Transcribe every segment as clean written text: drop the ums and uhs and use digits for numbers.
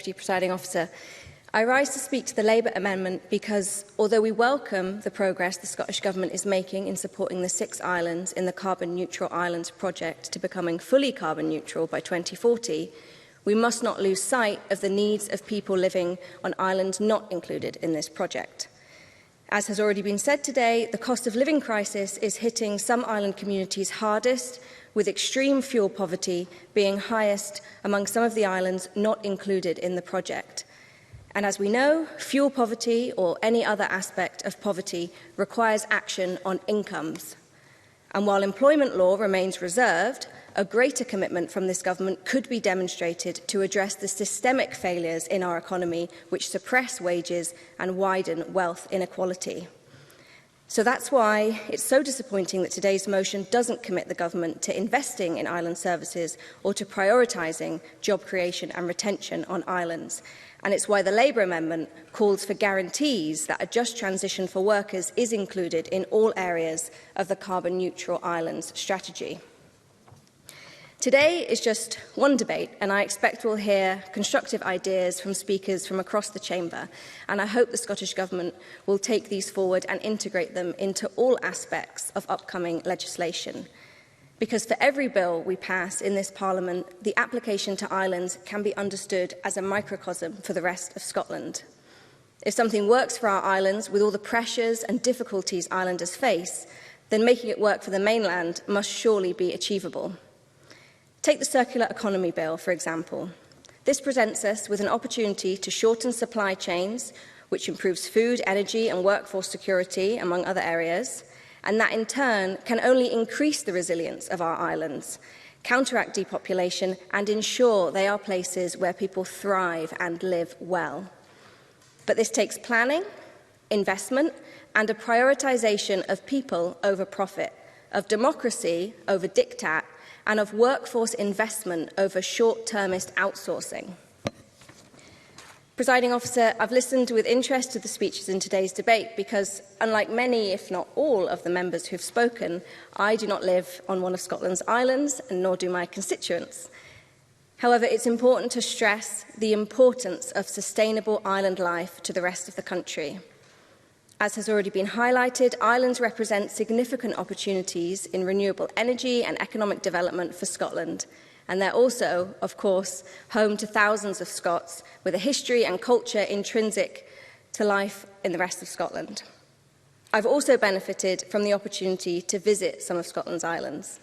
Deputy Presiding Officer. I rise to speak to the Labour amendment because, although we welcome the progress the Scottish Government is making in supporting the 6 islands in the Carbon Neutral Islands project to becoming fully carbon neutral by 2040, we must not lose sight of the needs of people living on islands not included in this project. As has already been said today, the cost of living crisis is hitting some island communities hardest, with extreme fuel poverty being highest among some of the islands not included in the project. And as we know, fuel poverty or any other aspect of poverty requires action on incomes. And while employment law remains reserved, a greater commitment from this government could be demonstrated to address the systemic failures in our economy which suppress wages and widen wealth inequality. So that's why it's so disappointing that today's motion doesn't commit the government to investing in island services or to prioritising job creation and retention on islands. And it's why the Labour amendment calls for guarantees that a just transition for workers is included in all areas of the Carbon Neutral Islands strategy. Today is just one debate, and I expect we'll hear constructive ideas from speakers from across the chamber, and I hope the Scottish Government will take these forward and integrate them into all aspects of upcoming legislation. Because for every bill we pass in this Parliament, the application to islands can be understood as a microcosm for the rest of Scotland. If something works for our islands with all the pressures and difficulties islanders face, then making it work for the mainland must surely be achievable. Take the Circular Economy Bill, for example. This presents us with an opportunity to shorten supply chains, which improves food, energy and workforce security, among other areas, and that in turn can only increase the resilience of our islands, counteract depopulation and ensure they are places where people thrive and live well. But this takes planning, investment and a prioritisation of people over profit, of democracy over diktat, and of workforce investment over short-termist outsourcing. Presiding Officer, I've listened with interest to the speeches in today's debate because, unlike many, if not all, of the members who have spoken, I do not live on one of Scotland's islands, and nor do my constituents. However, it's important to stress the importance of sustainable island life to the rest of the country. As has already been highlighted, islands represent significant opportunities in renewable energy and economic development for Scotland. And they're also, of course, home to thousands of Scots with a history and culture intrinsic to life in the rest of Scotland. I've also benefited from the opportunity to visit some of Scotland's islands.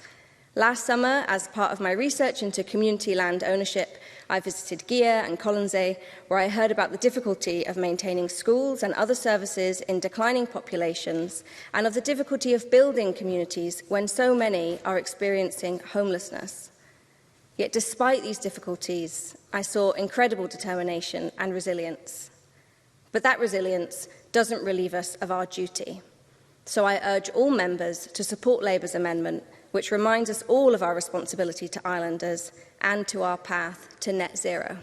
Last summer, as part of my research into community land ownership, I visited Gia and Colonsay, where I heard about the difficulty of maintaining schools and other services in declining populations, and of the difficulty of building communities when so many are experiencing homelessness. Yet despite these difficulties, I saw incredible determination and resilience. But that resilience doesn't relieve us of our duty. So I urge all members to support Labour's amendment, which reminds us all of our responsibility to islanders and to our path to net zero.